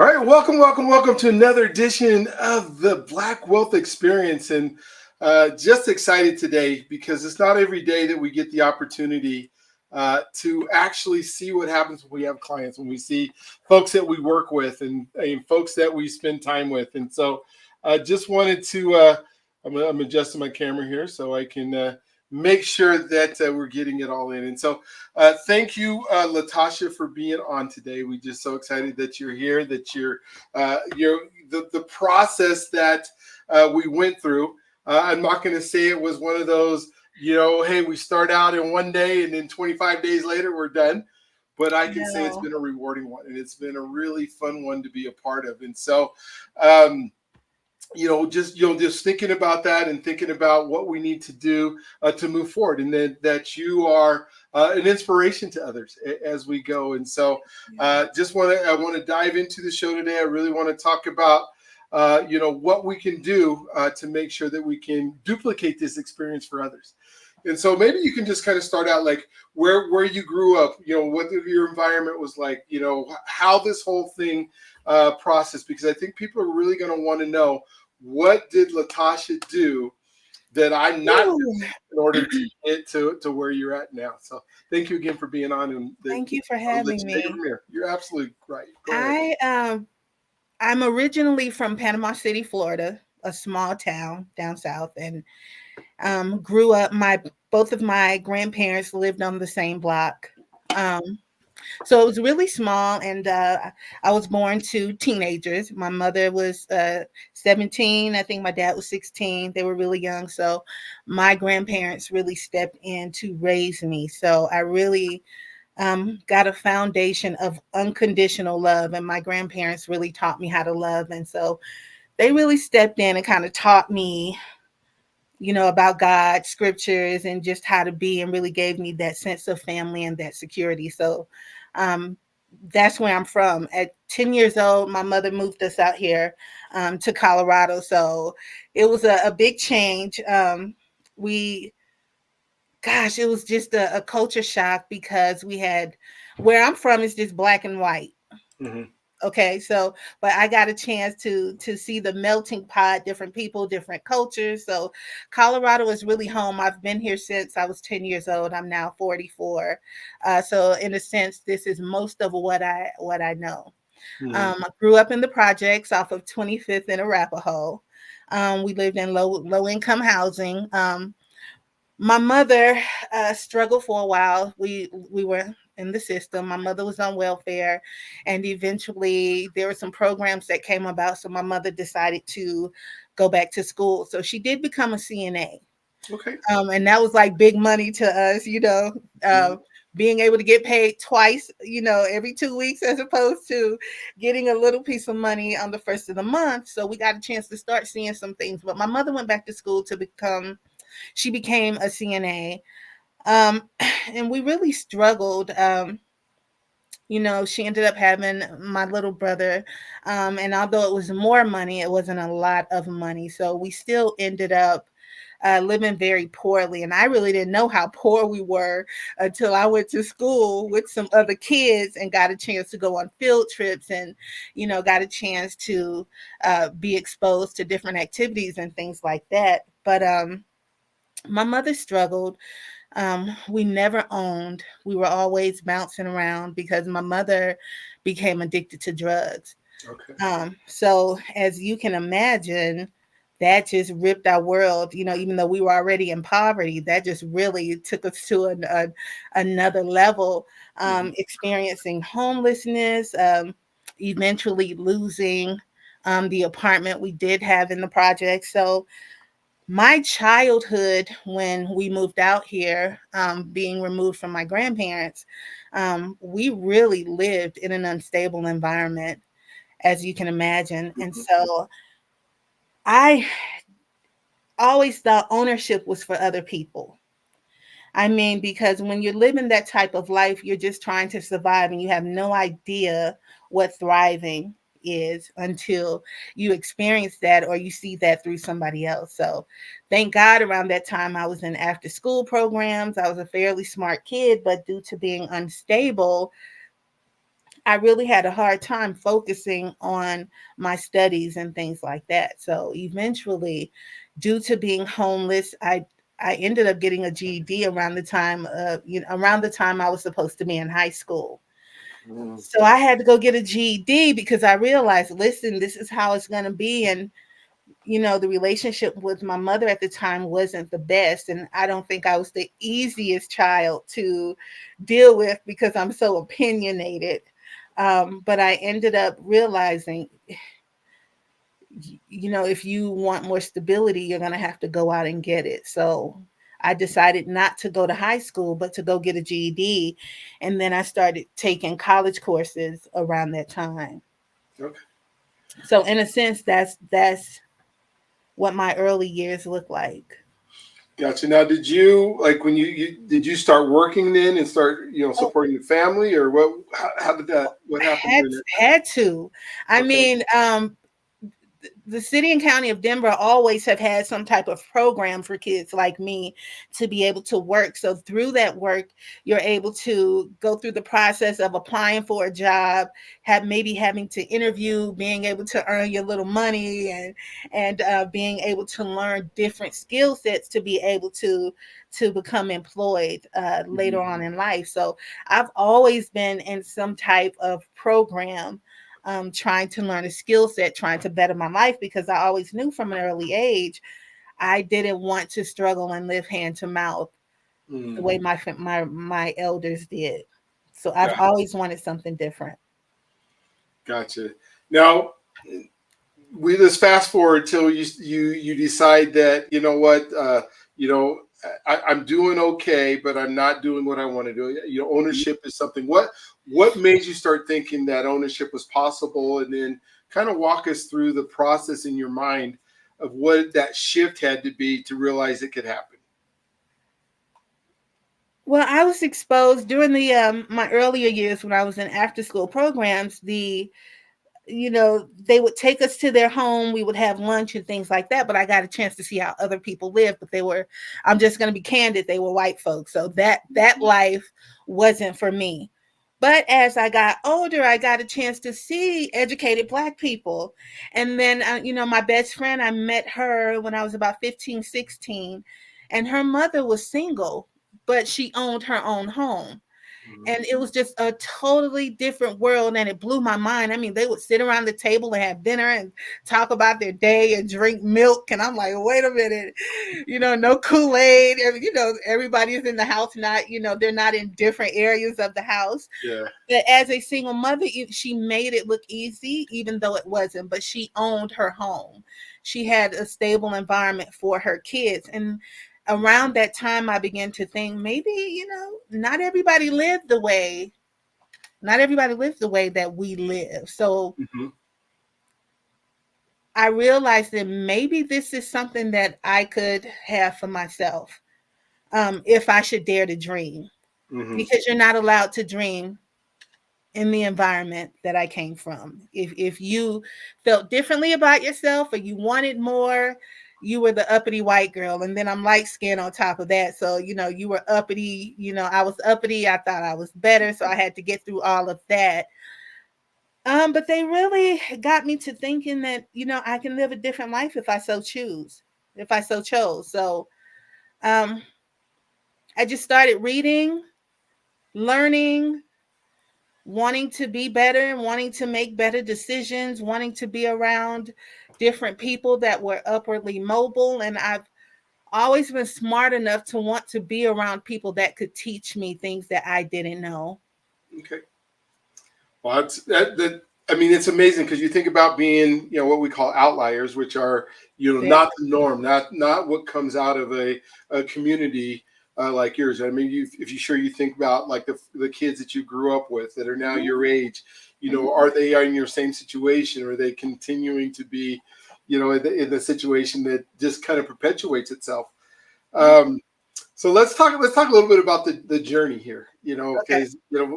All right, welcome to another edition of the Black Wealth Experience. And just excited today because it's not every day that we get the opportunity to actually see what happens when we have clients, when we see folks that we work with and folks that we spend time with. And so I just wanted to, I'm adjusting my camera here so I can make sure that we're getting it all in. And so thank you, Latasha, for being on today. We're just so excited that you're here, that you're the process that we went through. I'm not going to say it was one of those, hey, we start out in one day and then 25 days later we're done. But I can say it's No. been a rewarding one, and it's been a really fun one to be a part of. And so, um, just thinking about that and thinking about what we need to do to move forward, and that you are an inspiration to others as we go. And so I want to dive into the show today. I really want to talk about what we can do to make sure that we can duplicate this experience for others. And so maybe you can just kind of start out like where you grew up, what your environment was like, how this whole thing process, because I think people are really going to want to know, what did Latasha do that I'm not Ooh, doing in order to get to where you're at now? So thank you again for being on. And thank you for I'll let having you take it me. from here. You're absolutely right. Go ahead. I I'm originally from Panama City, Florida, a small town down south, and grew up. My both of my grandparents lived on the same block. Um, so it was really small, and I was born to teenagers. My mother was 17. I think my dad was 16. They were really young, so my grandparents really stepped in to raise me. So I really got a foundation of unconditional love, and my grandparents really taught me how to love. And so they really stepped in and kind of taught me, about God, scriptures, and just how to be, and really gave me that sense of family and that security. So um, that's where I'm from. At 10 years old, my mother moved us out here to Colorado. So it was a big change. We Gosh, it was just a culture shock because we had, where I'm from is just black and white. Mm-hmm. Okay, so but I got a chance to see the melting pot, different people, different cultures. So Colorado is really home. I've been here since I was 10 years old. I'm now 44. So in a sense, this is most of what I know. Mm-hmm. I grew up in the projects off of 25th and Arapahoe. We lived in low income housing. My mother struggled for a while. We were in the system. My mother was on welfare, and eventually there were some programs that came about. So my mother decided to go back to school. So she did become a CNA, Okay. and that was like big money to us. Mm-hmm. Being able to get paid twice, every 2 weeks, as opposed to getting a little piece of money on the first of the month. So we got a chance to start seeing some things. But my mother went back to school to become she became a CNA. Um, and we really struggled. She ended up having my little brother. And although it was more money, it wasn't a lot of money. So we still ended up living very poorly. And I really didn't know how poor we were until I went to school with some other kids and got a chance to go on field trips and, got a chance to be exposed to different activities and things like that. But my mother struggled. We never owned. We were always bouncing around because my mother became addicted to drugs. Okay. So as you can imagine, that just ripped our world. Even though we were already in poverty, that just really took us to another level. Mm-hmm. Experiencing homelessness, eventually losing the apartment we did have in the project. So my childhood, when we moved out here, being removed from my grandparents, we really lived in an unstable environment, as you can imagine. And so I always thought ownership was for other people. I mean, because when you're living that type of life, you're just trying to survive and you have no idea what thriving is until you experience that or you see that through somebody else. So, thank God around that time I was in after school programs. I was a fairly smart kid, but due to being unstable, I really had a hard time focusing on my studies and things like that. So eventually, due to being homeless, I ended up getting a GED around the time of, around the time I was supposed to be in high school. Mm, So I had to go get a GED because I realized, listen, this is how it's going to be. And the relationship with my mother at the time wasn't the best. And I don't think I was the easiest child to deal with because I'm so opinionated. But I ended up realizing, if you want more stability, you're going to have to go out and get it. So I decided not to go to high school, but to go get a GED. And then I started taking college courses around that time. okay. So in a sense, that's what my early years look like. Gotcha. Now, did you like when did you start working then and start supporting the family, or what? How did that? What happened Had during that time? had to. I Okay. mean, the city and county of Denver always have had some type of program for kids like me to be able to work. So through that work, you're able to go through the process of applying for a job, have maybe having to interview, being able to earn your little money, and being able to learn different skill sets to be able to become employed Hmm. later on in life. So I've always been in some type of program, trying to learn a skill set, trying to better my life because I always knew from an early age I didn't want to struggle and live hand to mouth the way Hmm. my elders did. So I've Got, always wanted something different. gotcha. Now, we just fast forward till you decide that you know I'm doing okay, but I'm not doing what I want to do. Ownership is something. What made you start thinking that ownership was possible, and then kind of walk us through the process in your mind of what that shift had to be to realize it could happen. Well, I was exposed during the my earlier years when I was in after school programs. They would take us to their home. We would have lunch and things like that. But I got a chance to see how other people live. But I'm just going to be candid, they were white folks. So that life wasn't for me. But as I got older, I got a chance to see educated Black people. And then, my best friend, I met her when I was about 15, 16. And her mother was single, but she owned her own home, Mhm. and it was just a totally different world, and it blew my mind. I mean, they would sit around the table and have dinner and talk about their day and drink milk, and I'm like, wait a minute, no Kool-Aid. Everybody is in the house, not, they're not in different areas of the house. Yeah. But as a single mother, she made it look easy, even though it wasn't. But she owned her home. She had a stable environment for her kids. And around that time, I began to think, maybe, not everybody lived the way, not everybody lives the way that we live. So Hmm. I realized that maybe this is something that I could have for myself, if I should dare to dream, Hmm. because you're not allowed to dream in the environment that I came from. If you felt differently about yourself or you wanted more, you were the uppity white girl. And then I'm light skinned on top of that. So, you were uppity, I was uppity. I thought I was better. So I had to get through all of that. But they really got me to thinking that, I can live a different life if I so choose, if I so chose. So um I just started reading, learning, wanting to be better, wanting to make better decisions, wanting to be around different people that were upwardly mobile. And I've always been smart enough to want to be around people that could teach me things that I didn't know. Okay. Well, I mean, it's amazing because you think about being, what we call outliers, which are, Very, not the norm, not what comes out of a community like yours. I mean, if you sure you think about like the kids that you grew up with that are now mhm, your age, mhm, are they in your same situation, or are they continuing to be, in the situation that just kind of perpetuates itself? mhm. Um, so let's talk a little bit about the journey here, Okay. because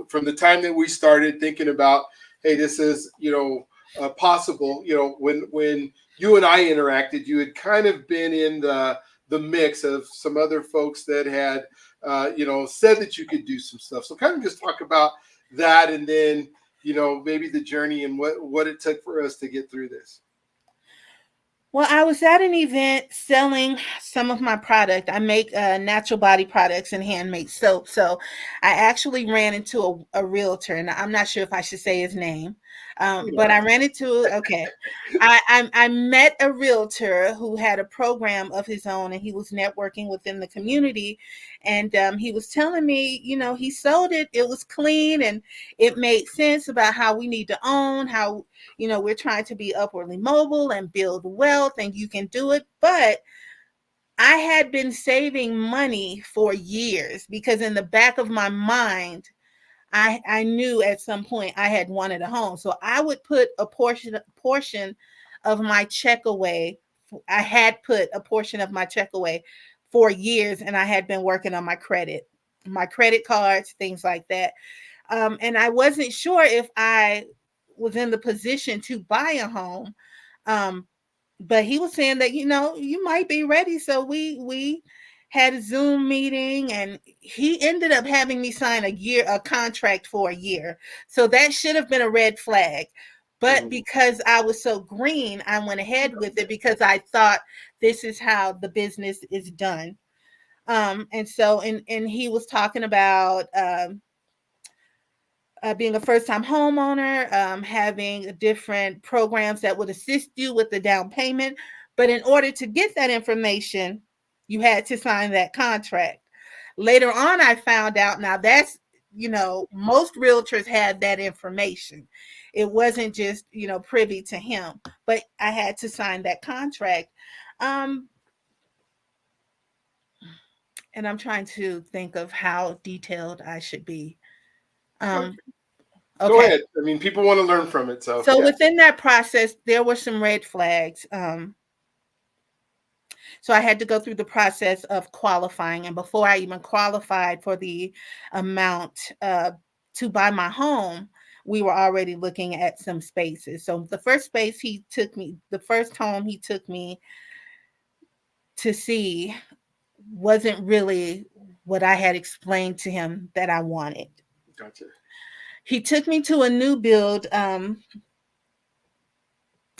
from the time that we started thinking about, hey, this is possible. When you and I interacted, you had kind of been in the mix of some other folks that had said that you could do some stuff. So kind of just talk about that, and then maybe the journey and what it took for us to get through this. Well, I was at an event selling some of my product. I make natural body products and handmade soap. So I actually ran into a realtor, and I'm not sure if I should say his name, but I ran into, okay. I met a realtor who had a program of his own, and he was networking within the community. And he was telling me, he sold it. It was clean and it made sense about how we need to own, how we're trying to be upwardly mobile and build wealth, and you can do it. But I had been saving money for years because in the back of my mind, I knew at some point I had wanted a home. So I would put a portion of my check away. I had put a portion of my check away for years, and I had been working on my credit cards, things like that. And I wasn't sure if I was in the position to buy a home. Um, but he was saying that, you might be ready. So we had a Zoom meeting, and he ended up having me sign a contract for a year. So that should have been a red flag. But Mhm. because I was so green, I went ahead with it because I thought this is how the business is done. And so, and he was talking about, being a first time homeowner, having different programs that would assist you with the down payment. But in order to get that information, you had to sign that contract. Later on, I found out now that's, most realtors had that information. It wasn't just, privy to him, but I had to sign that contract. Um, and I'm trying to think of how detailed I should be. Okay. Um, Go okay. ahead. I mean, people want to learn from it, so So yeah. within that process, there were some red flags. So I had to go through the process of qualifying, and before I even qualified for the amount to buy my home, we were already looking at some spaces. So the first home he took me to see wasn't really what I had explained to him that I wanted. Gotcha. He took me to a new build.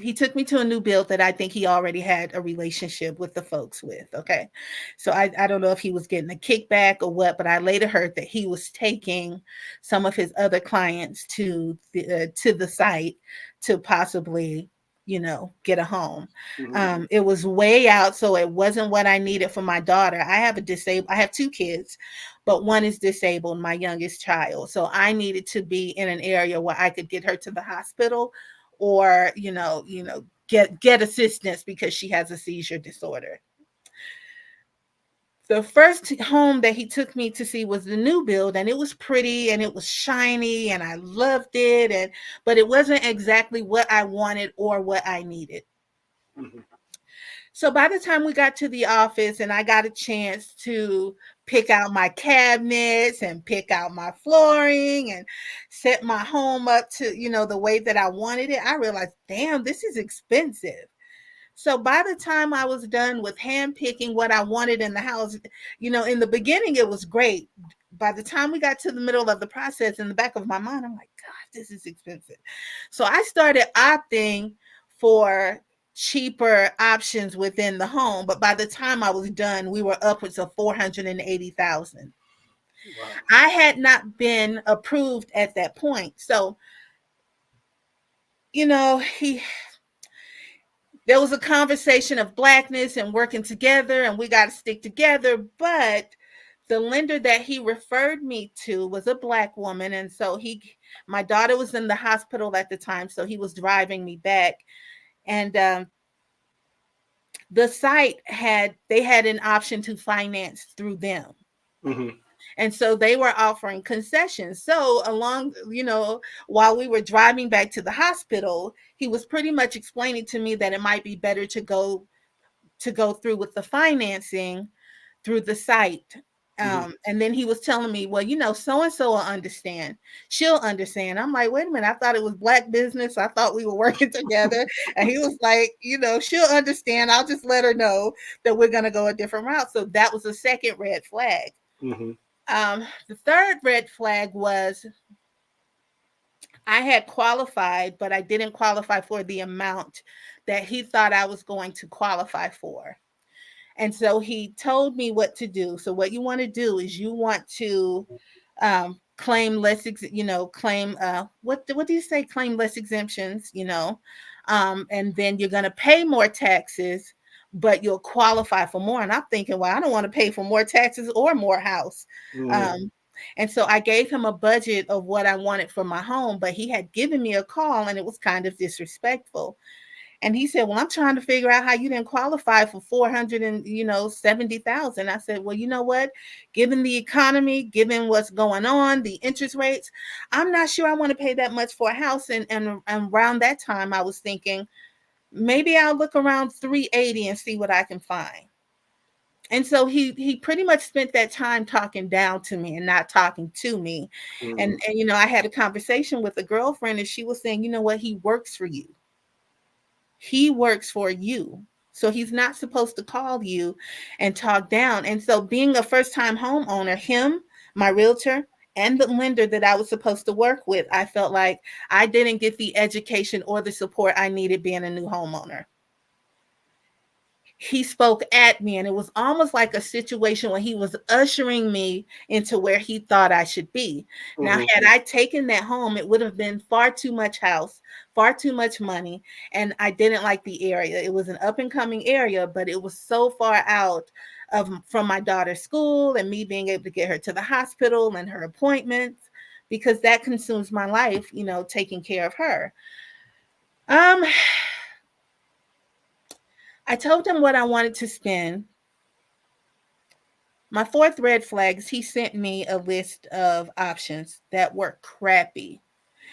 He took me to a new build that I think he already had a relationship with the folks with. Okay. So I don't know if he was getting a kickback or what, but I later heard that he was taking some of his other clients to the site to possibly, get a home. Hmm. It was way out, so it wasn't what I needed for my daughter. I have two kids, but one is disabled, my youngest child. So I needed to be in an area where I could get her to the hospital or get assistance because she has a seizure disorder. The first home that he took me to see was the new build, and it was pretty and it was shiny and I loved it, and but it wasn't exactly what I wanted or what I needed. Hmm. So by the time we got to the office and I got a chance to pick out my cabinets and pick out my flooring and set my home up to, the way that I wanted it, I realized, damn, this is expensive. So by the time I was done with hand picking what I wanted in the house, in the beginning it was great. By the time we got to the middle of the process, in the back of my mind, I'm like, God, this is expensive. So I started opting for cheaper options within the home. But by the time I was done, we were upwards of 480,000. Wow. I had not been approved at that point. So, he there was a conversation of blackness and working together and we got to stick together, but the lender that he referred me to was a black woman, and so my daughter was in the hospital at the time, so he was driving me back. And the site had an option to finance through them, Hmm. and so they were offering concessions. So along, while we were driving back to the hospital, he was pretty much explaining to me that it might be better to go through with the financing through the site. Hmm. And then he was telling me, well, so and so will understand. She'll understand. I'm like, wait a minute. I thought it was black business. I thought we were working together. And he was like, she'll understand. I'll just let her know that we're going to go a different route. So that was the second red flag. Hmm. The third red flag was I had qualified, but I didn't qualify for the amount that he thought I was going to qualify for. And so he told me what to do. So what you want to do is you want to claim less, claim what do you say? Claim less exemptions, and then you're going to pay more taxes, but you'll qualify for more. And I'm thinking, well, I don't want to pay for more taxes or more house. Mm. Um, and so I gave him a budget of what I wanted for my home, but he had given me a call and it was kind of disrespectful. And he said, "Well, I'm trying to figure out how you didn't qualify for 400 and 70,000." I said, "Well, you know what? Given the economy, given what's going on, the interest rates, I'm not sure I want to pay that much for a house." And around that time, I was thinking maybe I'll look around 380 and see what I can find. And so he pretty much spent that time talking down to me and not talking to me. Mm. And I had a conversation with a girlfriend and she was saying, "You know what? He works for you. He works for you. So he's not supposed to call you and talk down." And so, being a first time homeowner, him, my realtor, and the lender that I was supposed to work with, I felt like I didn't get the education or the support I needed being a new homeowner. He spoke at me, and it was almost like a situation where he was ushering me into where he thought I should be. Now, Mhm. had I taken that home, it would have been far too much house, far too much money, and I didn't like the area. It was an up and coming area, but it was so far out of from my daughter's school and me being able to get her to the hospital and her appointments, because that consumes my life, taking care of her. um I told him what I wanted to spend. My fourth red flags, he sent me a list of options that were crappy.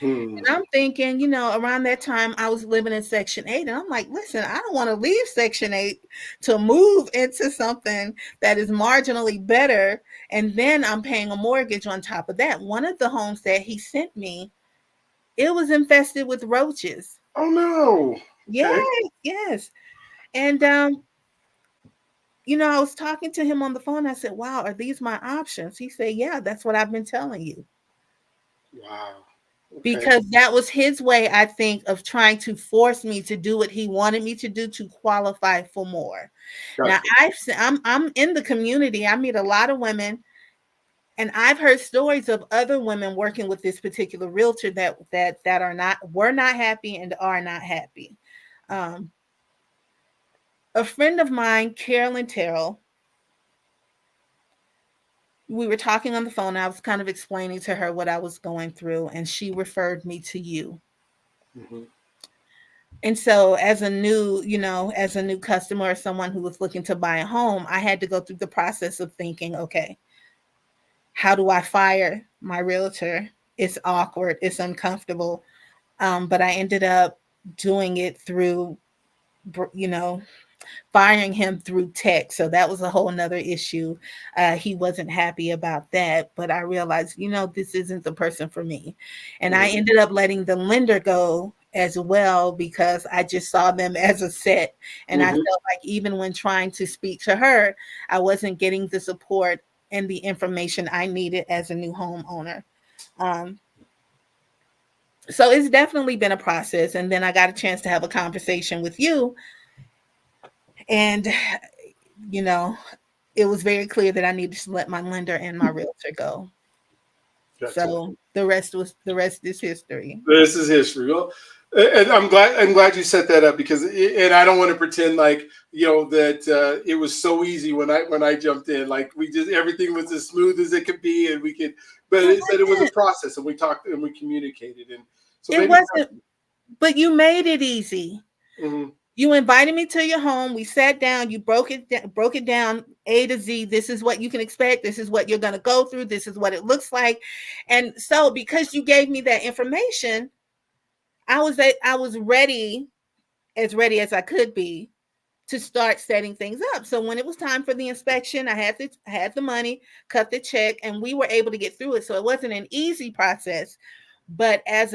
Mm. And I'm thinking, around that time I was living in Section 8. And I'm like, listen, I don't want to leave Section 8 to move into something that is marginally better. And then I'm paying a mortgage on top of that. One of the homes that he sent me, it was infested with roaches. Oh no. Okay. Yes, yes. And I was talking to him on the phone. I said, "Wow, are these my options?" He said, "Yeah, that's what I've been telling you." Wow. Okay. Because that was his way, I think, of trying to force me to do what he wanted me to do to qualify for more. Now, Gotcha. I'm in the community. I meet a lot of women, and I've heard stories of other women working with this particular realtor that were not happy and are not happy. Um, a friend of mine, Carolyn Terrell, we were talking on the phone. I was kind of explaining to her what I was going through, and she referred me to you. Mhm. And so, as a new customer or someone who was looking to buy a home, I had to go through the process of thinking, okay, how do I fire my realtor? It's awkward, it's uncomfortable. But I ended up doing it through, you know, firing him through text. So that was a whole nother issue. He wasn't happy about that, but I realized, this isn't the person for me. And I Mhm. ended up letting the lender go as well because I just saw them as a set. And I Mhm. felt like even when trying to speak to her, I wasn't getting the support and the information I needed as a new homeowner. Um, so it's definitely been a process. And then I got a chance to have a conversation with you. And, you know, it was very clear that I needed to let my lender and my realtor go. Gotcha. So the rest is history. This is history. Well, and I'm glad you set that up because, and I don't want to pretend like that it was so easy when I jumped in. Like we just everything was as smooth as it could be, and we could, It but it was a wasn't. process, and we talked and we communicated, and so It maybe. wasn't. But you made it easy. Mhm. You invited me to your home. We sat down. You broke it down A to Z. This is what you can expect. This is what you're going to go through. This is what it looks like. And so, because you gave me that information, I was ready as I could be to start setting things up. So when it was time for the inspection, I had the money, cut the check, and we were able to get through it. So it wasn't an easy process, but as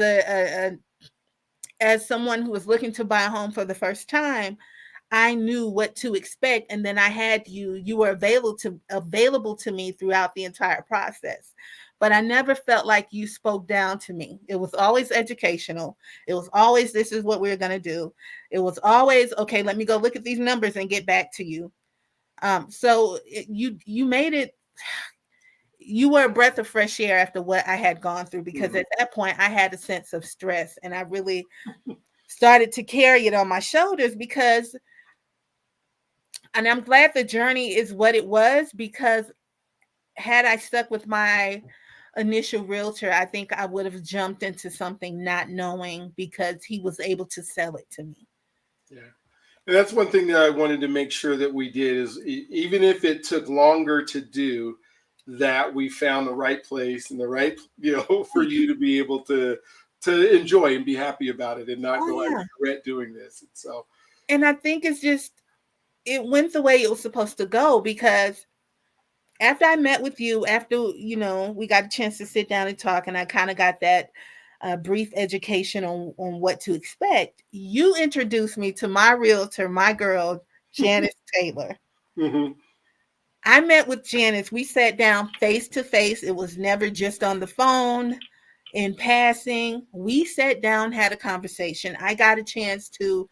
someone who was looking to buy a home for the first time, I knew what to expect, and then I had you. You were available to me throughout the entire process. but I never felt like you spoke down to me. It was always educational. It was always, this is what we're going to do. It was always, okay, let me go look at these numbers and get back to you. You made it, you were a breath of fresh air after what I had gone through, because Mhm. at that point I had a sense of stress, and I really started to carry it on my shoulders because, and I'm glad the journey is what it was, because had I stuck with my initial realtor, I think I would have jumped into something not knowing, because he was able to sell it to me. Yeah. And that's one thing that I wanted to make sure that we did is even if it took longer to do, that we found the right place and the right, for you to be able to enjoy and be happy about it and not Oh go, I yeah. regret doing this. And so, And I think it's just, it went the way it was supposed to go, because after I met with you, after, we got a chance to sit down and talk, and I kind of got that brief education on what to expect, you introduced me to my realtor, my girl, Janice Taylor. mhm, I met with Janice. We sat down face to face. It was never just on the phone in passing. We sat down, had a conversation. I got a chance to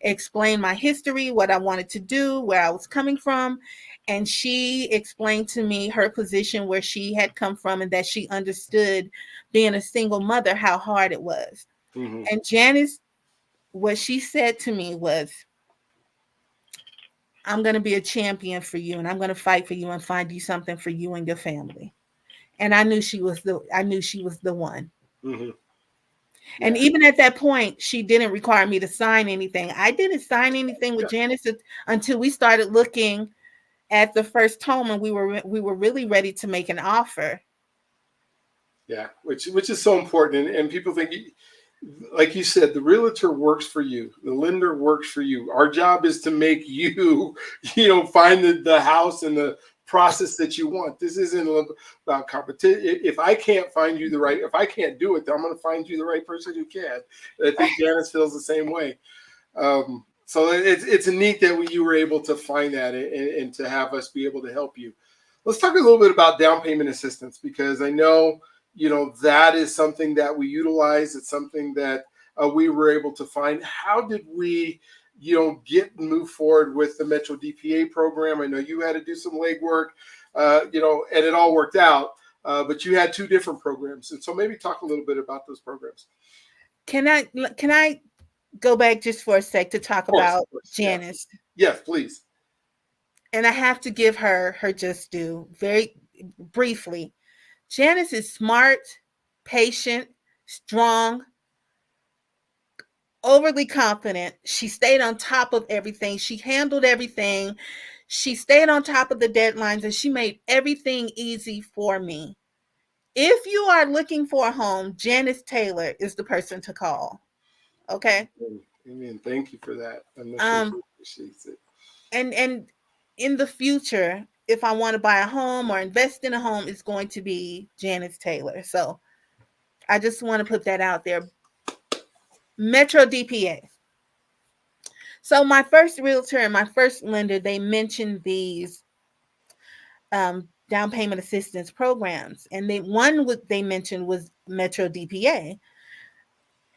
explain my history, what I wanted to do, where I was coming from. And she explained to me her position, where she had come from, and that she understood, being a single mother, how hard it was. mhm, And Janice, what she said to me was, I'm going to be a champion for you, and I'm going to fight for you and find you something for you and your family. And I knew she was the one. mhm. And Yeah. even at that point, she didn't require me to sign anything. I didn't sign anything with Yeah. Janice until we started looking at the first home, and we were really ready to make an offer. Yeah. Which is so important. And people think, like you said, the realtor works for you, the lender works for you. Our job is to make you, find the house and the process that you want. This isn't about competition. If I can't find you the right, if I can't do it, then I'm going to find you the right person who can. And I think Janice feels the same way. So it's neat that you were able to find that, and to have us be able to help you. Let's talk a little bit about down payment assistance, because I know that is something that we utilize. It's something that we were able to find. How did we get move forward with the Metro DPA program? I know you had to do some legwork, and it all worked out. But you had two different programs, and so maybe talk a little bit about those programs. Can I go back just for a sec to talk Of about course, yeah, Janice? yes, please. And I have to give her just due very briefly. Janice is smart, patient, strong, overly confident. She stayed on top of everything. She handled everything. She stayed on top of the deadlines, and she made everything easy for me. If you are looking for a home, Janice Taylor is the person to call. Okay. Amen. Thank you for that. I know she Um, appreciates it. and in the future, if I want to buy a home or invest in a home, it's going to be Janice Taylor. So I just want to put that out there. Metro DPA. So my first realtor and my first lender, they mentioned these down payment assistance programs, and they mentioned was Metro DPA,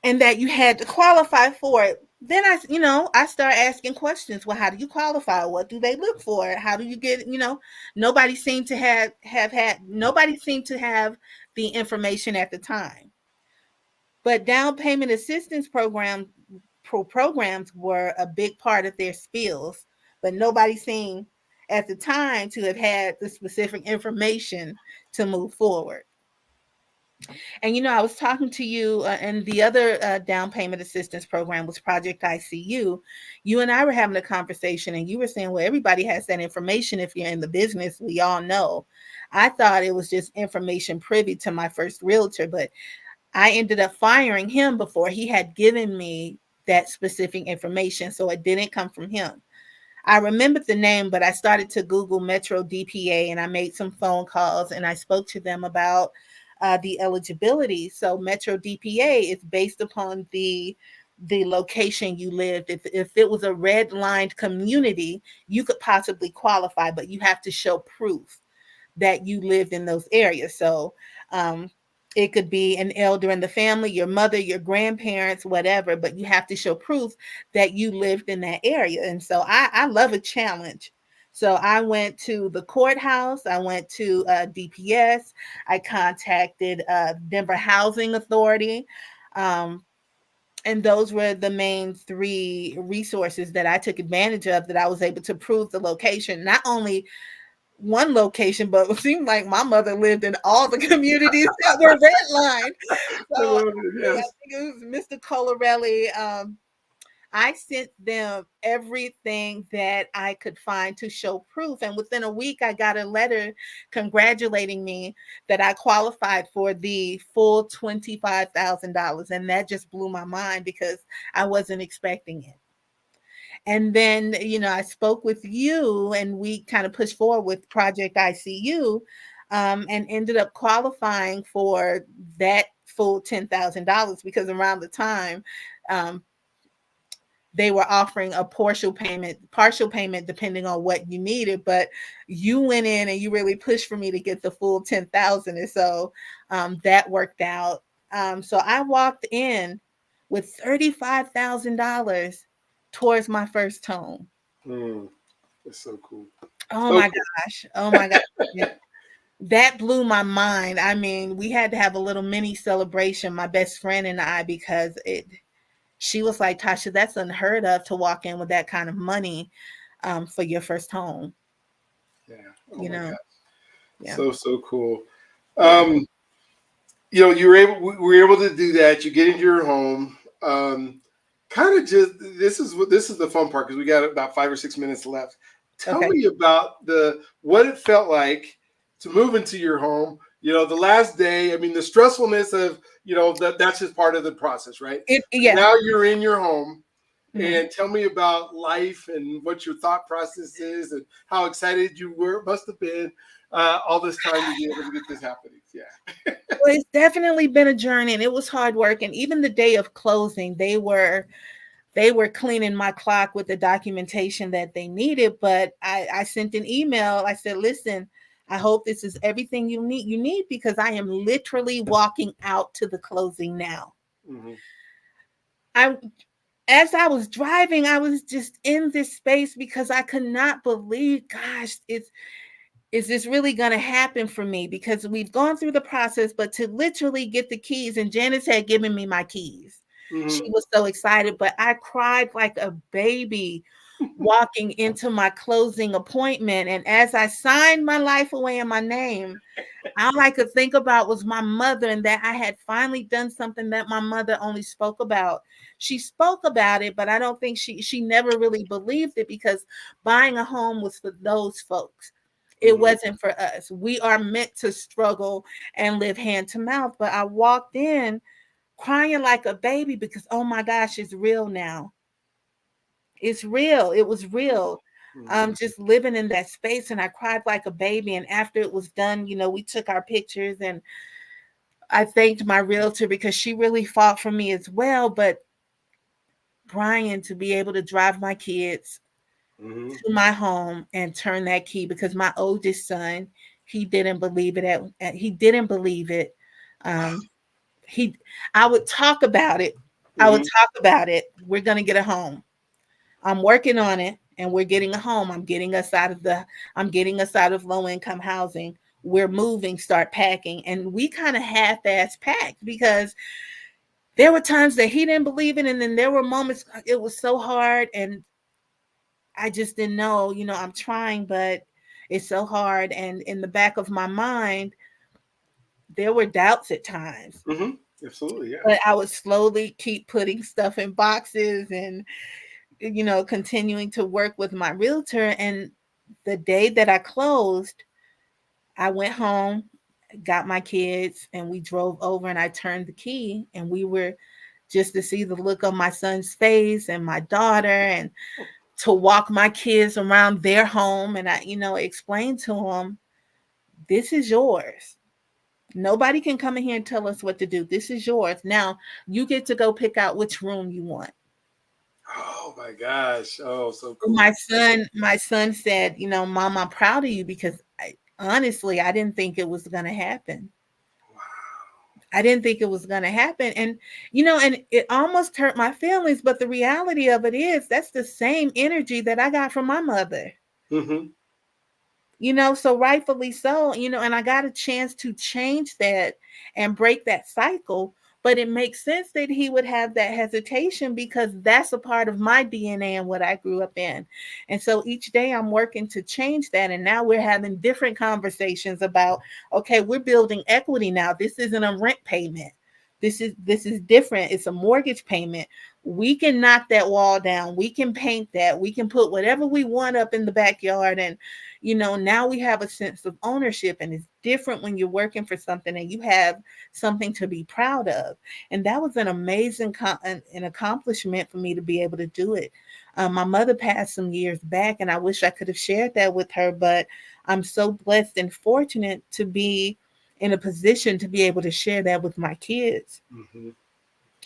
and that you had to qualify for it. Then I start asking questions. Well, how do you qualify? What do they look for? How do you get? Nobody seemed to have had nobody seemed to have the information at the time. But down payment assistance programs were a big part of their spills, but nobody seemed at the time to have had the specific information to move forward. And I was talking to you, and the other down payment assistance program was Project ICU. You and I were having a conversation, and you were saying, well, everybody has that information if you're in the business. We all know. I thought it was just information privy to my first realtor, but I ended up firing him before he had given me that specific information. So it didn't come from him. I remembered the name, but I started to Google Metro DPA, and I made some phone calls, and I spoke to them about the eligibility. So Metro DPA is based upon the location you lived. If it was a red lined community, you could possibly qualify, but you have to show proof that you lived in those areas. So Um, it could be an elder in the family, your mother, your grandparents, whatever, but you have to show proof that you lived in that area. And so I love a challenge. So I went to the courthouse, I went to DPS, I contacted Denver Housing Authority. Um, and those were the main three resources that I took advantage of, that I was able to prove the location. Not only one location, but it seemed like my mother lived in all the communities that were redlined. I So love it. I Yes. think it was Mr. Colarelli. I sent them everything that I could find to show proof. And within a week, I got a letter congratulating me that I qualified for the full $25,000. And that just blew my mind because I wasn't expecting it. And then, I spoke with you and we kind of pushed forward with Project ICU, and ended up qualifying for that full $10,000 because around the time, um, they were offering a partial payment depending on what you needed, but you went in and you really pushed for me to get the full 10,000. And so that worked out. So I walked in with $35,000 towards my first home. Mm, that's so cool. Oh So my cool. gosh. Oh my gosh. Yeah. That blew my mind. I mean, we had to have a little mini celebration, my best friend and I, because she was like, Tasha, that's unheard of to walk in with that kind of money for your first home, Yeah. Oh you my know? God. Yeah. So cool. Yeah. Um, you were able, we were able to do that. You get into your home. Kind of just, this is the fun part because we got about 5 or 6 minutes left. Tell Okay. me about what it felt like to move into your home. The last day. I mean, the stressfulness of that's just part of the process, right? But Yeah. now you're in your home, Mhm. and tell me about life and what your thought process is and how excited you must have been all this time to be able to get this happening. Yeah. Well, it's definitely been a journey and it was hard work. And even the day of closing, they were cleaning my clock with the documentation that they needed. But I sent an email. I said, listen, I hope this is everything you need because I am literally walking out to the closing now. Hmm. I As I was driving, I was just in this space because I could not believe, gosh, is this really going to happen for me? Because we've gone through the process, but to literally get the keys, and Janice had given me my keys. She Hmm. was so excited, but I cried like a baby walking into my closing appointment. And as I signed my life away in my name, all I could think about was my mother and that I had finally done something that my mother only spoke about. She spoke about it, but I don't think she never really believed it because buying a home was for those folks. It Hmm. wasn't for us. We are meant to struggle and live hand to mouth. But I walked in crying like a baby because oh my gosh, it's real now. It's real. It was real. Hmm. Just living in that space, and I cried like a baby. And after it was done, we took our pictures, and I thanked my realtor because she really fought for me as well. But Brian, to be able to drive my kids Hmm. to my home and turn that key, because my oldest son, he didn't believe it. He didn't believe it. Um, he, I would talk about it. I would Hmm. talk about it. We're gonna get a home. I'm working on it and we're getting a home. I'm getting us out of low income housing. We're moving, start packing. And we kind of half-ass packed because there were times that he didn't believe it. And then there were moments it was so hard. And I just didn't know, I'm trying, but it's so hard. And in the back of my mind, there were doubts at times. Hmm. Absolutely. Yeah. But I would slowly keep putting stuff in boxes and continuing to work with my realtor. And the day that I closed, I went home, got my kids, and we drove over and I turned the key. And we were just to see the look on my son's face and my daughter, and to walk my kids around their home. And I, explain to them, this is yours. Nobody can come in here and tell us what to do. This is yours. Now you get to go pick out which room you want. Oh my gosh. Oh, so My cool. son, my son said, Mom, I'm proud of you because honestly, I didn't think it was going to happen. I didn't think it was going to happen. And, you know, and it almost hurt my feelings. But the reality of it is that's the same energy that I got from my mother, Mm-hmm. you know, so rightfully so, you know, and I got a chance to change that and break that cycle. But it makes sense that he would have that hesitation because that's a part of my DNA and what I grew up in. And so each day I'm working to change that. And now we're having different conversations about, okay, we're building equity now. This isn't a rent payment. This is different. It's a mortgage payment. We can knock that wall down. We can paint that. We can put whatever we want up in the backyard, and you know, now we have a sense of ownership, and it's different when you're working for something and you have something to be proud of. And that was an amazing an accomplishment for me to be able to do it. My mother passed some years back, and I wish I could have shared that with her, but I'm so blessed and fortunate to be in a position to be able to share that with my kids. Mm-hmm.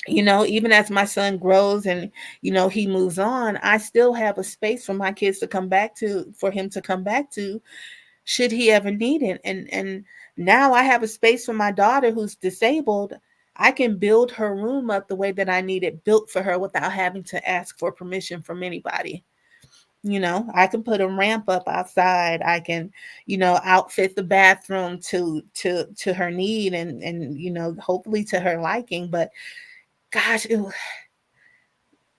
You know, even as my son grows and, you know, he moves on, I still have a space for my kids to come back to, for him to come back to, should he ever need it. And now I have a space for my daughter who's disabled. I can build her room up the way that I need it built for her without having to ask for permission from anybody. You know, I can put a ramp up outside. I can, you know, outfit the bathroom to her need, and you know, hopefully to her liking. But gosh,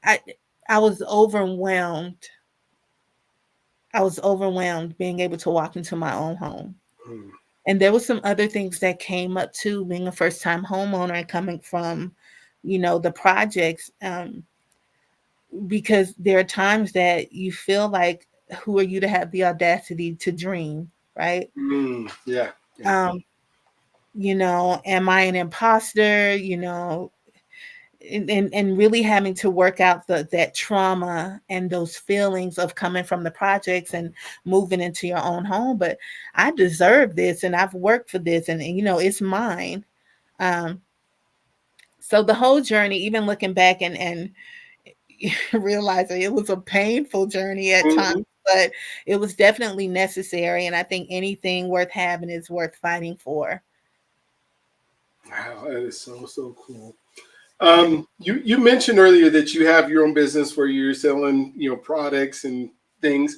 I I was overwhelmed. I was overwhelmed being able to walk into my own home. Mm-hmm. And there was some other things that came up too, being a first time homeowner and coming from, you know, the projects. Because there are times that you feel like, who are you to have the audacity to dream, right? Mm, yeah, yeah. Um, you know, am I an imposter? You know, and really having to work out that trauma and those feelings of coming from the projects and moving into your own home. But I deserve this, and I've worked for this, and you know, it's mine. um so the whole journey, even looking back and realizing it was a painful journey at times, Mm-hmm. but it was definitely necessary, and I think anything worth having is worth fighting for. Wow, that is so so cool. Yeah. You mentioned earlier that you have your own business where you're selling, you know, products and things.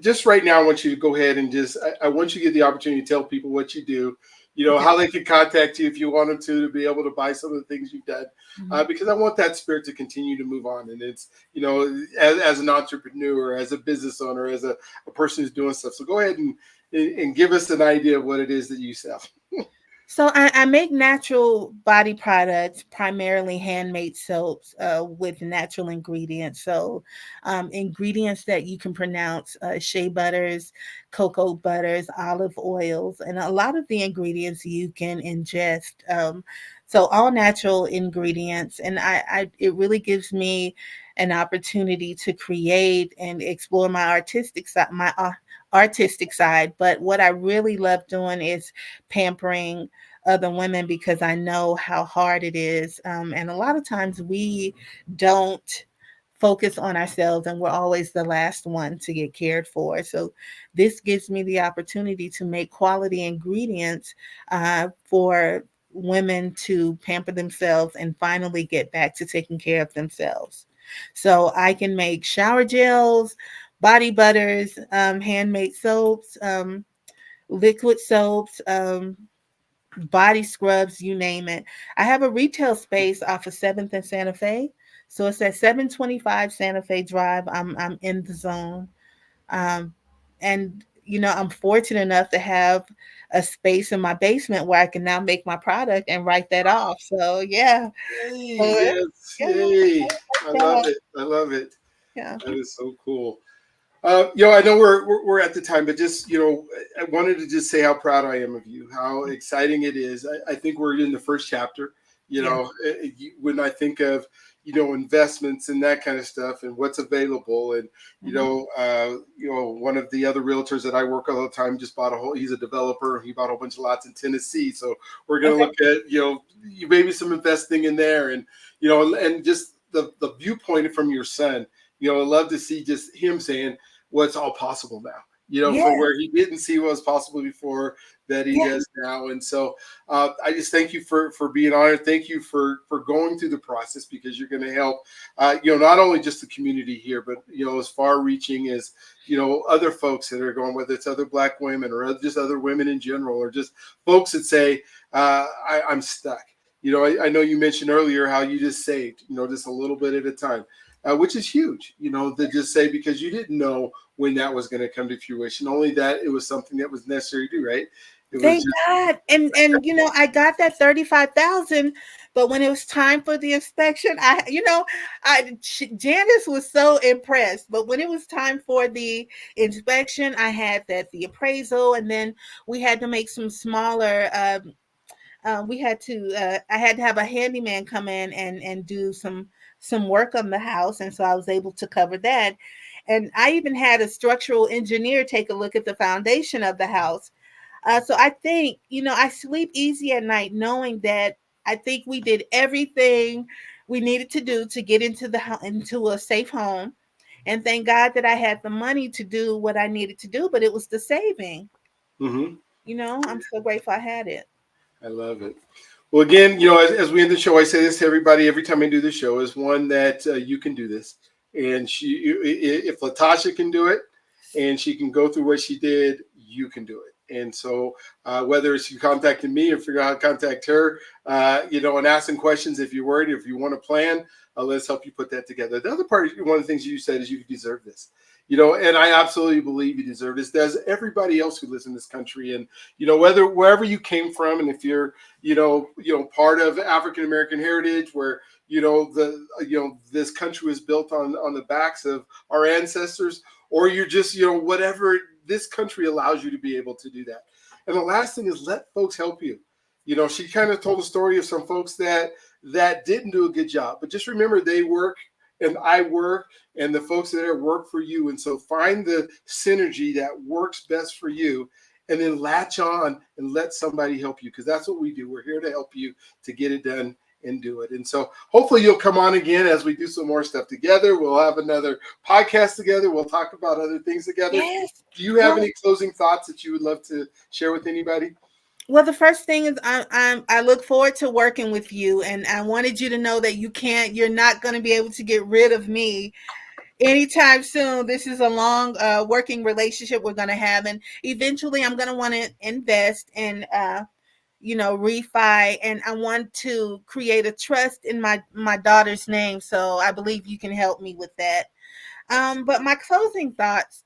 Just right now, I want you to go ahead and I want you to get the opportunity to tell people what you do. You know Okay. how they can contact you if you want them to be able to buy some of the things you've done, Mhm. because I want that spirit to continue to move on. And it's, you know, as an entrepreneur, as a business owner, as a person who's doing stuff. So go ahead and give us an idea of what it is that you sell. So I make natural body products, primarily handmade soaps with natural ingredients. So ingredients that you can pronounce: shea butters, cocoa butters, olive oils, and a lot of the ingredients you can ingest. So all natural ingredients, and I it really gives me an opportunity to create and explore my artistic side. But what I really love doing is pampering other women, because I know how hard it is. And a lot of times we don't focus on ourselves, and we're always the last one to get cared for. So this gives me the opportunity to make quality ingredients for women to pamper themselves and finally get back to taking care of themselves. So I can make shower gels, body butters, handmade soaps, liquid soaps, body scrubs, you name it. I have a retail space off of 7th and Santa Fe. So it's at 725 Santa Fe Drive. I'm in the zone. Um, and you know, I'm fortunate enough to have a space in my basement where I can now make my product and write that off. So yeah. Yay! So Yes, yeah, yay! I love yeah, it. I love it. yeah. That is so cool. You know, I know we're at the time, but just, you know, I wanted to just say how proud I am of you, how exciting it is. I think we're in the first chapter. You Yeah. know, when I think of, you know, investments and that kind of stuff and what's available, and Mhm. you know, one of the other realtors that I work all the time just bought a whole. He's a developer. He bought a whole bunch of lots in Tennessee, so we're going to Okay. look at, you know, maybe some investing in there, and you know, and just the viewpoint from your son. You know, I love to see just him saying, well, it's all possible now. for Yeah. where he didn't see what was possible before that he Yeah. does now. And so I just thank you for being honored. Thank you for going through the process, because you're going to help, not only just the community here, but, as far reaching as, other folks that are going, whether it's other Black women or just other women in general, or just folks that say, I'm stuck. I know you mentioned earlier how you just saved, just a little bit at a time, which is huge, to just say, because you didn't know when that was going to come to fruition, only that it was something that was necessary to do, right? It was Thank just, God. And I got that 35,000, but when it was time for the inspection, Janice was so impressed. But when it was time for the inspection, I had the appraisal, and then we had to make some smaller. I had to have a handyman come in and do some work on the house, and so I was able to cover that. And I even had a structural engineer take a look at the foundation of the house. So I think, I sleep easy at night knowing that I think we did everything we needed to do to get into a safe home. And thank God that I had the money to do what I needed to do, but it was the saving. mm-hmm. I'm so grateful I had it. I love it. Well, again, as we end the show, I say this to everybody every time I do the show: is one that you can do this, and if Latasha can do it, and she can go through what she did, you can do it. And so, whether it's you contacting me or figure out how to contact her, and asking questions if you're worried, if you want to plan, let's help you put that together. The other part, one of the things you said is you deserve this. And I absolutely believe you deserve this. Does everybody else who lives in this country, and wherever you came from, and if you're part of African American heritage, where this country was built on the backs of our ancestors, or you're just whatever, this country allows you to be able to do that. And the last thing is, let folks help you. She kind of told a story of some folks that didn't do a good job, but just remember, they work and I work, and the folks that are work for you. And so find the synergy that works best for you, and then latch on and let somebody help you, because that's what we do. We're here to help you to get it done and do it. And so hopefully you'll come on again as we do some more stuff together. We'll have another podcast together. We'll talk about other things together. Yes. Do you have Well, any closing thoughts that you would love to share with anybody? well, the first thing is I look forward to working with you, and I wanted you to know that you're not going to be able to get rid of me anytime soon. This is a long working relationship we're going to have, and eventually I'm going to want to invest and refi, and I want to create a trust in my daughter's name. So I believe you can help me with that. But my closing thoughts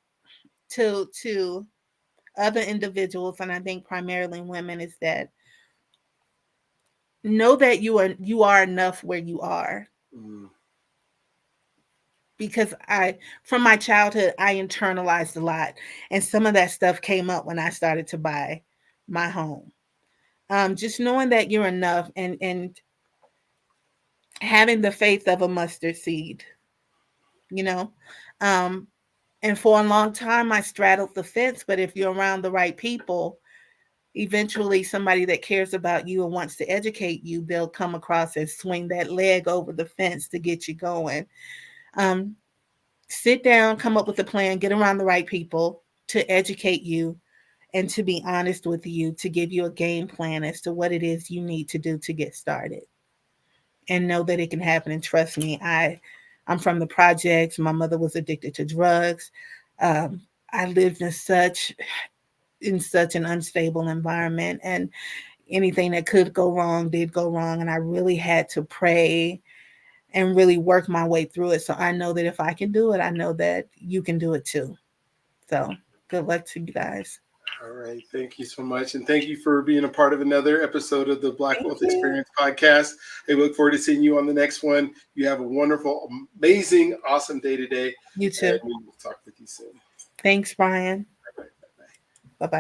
to other individuals, and I think primarily women, is that know that you are enough where you are. Mm, Because from my childhood, I internalized a lot, and some of that stuff came up when I started to buy my home. Just knowing that you're enough, and having the faith of a mustard seed, you know. Um, and for a long time, I straddled the fence. But if you're around the right people, eventually somebody that cares about you and wants to educate you, they'll come across and swing that leg over the fence to get you going. Um, Sit down, come up with a plan, get around the right people to educate you and to be honest with you, to give you a game plan as to what it is you need to do to get started, and know that it can happen. And trust me, I'm from the projects. My mother was addicted to drugs. Um, I lived in such an unstable environment, and anything that could go wrong did go wrong, and I really had to pray and really work my way through it. So I know that if I can do it, I know that you can do it too. So good luck to you guys. all right. Thank you so much. And thank you for being a part of another episode of the Black Thank Wealth you. Experience podcast. I look forward to seeing you on the next one. You have a wonderful, amazing, awesome day today. You And too. we will talk with you soon. Thanks, Brian. Bye bye. Bye bye.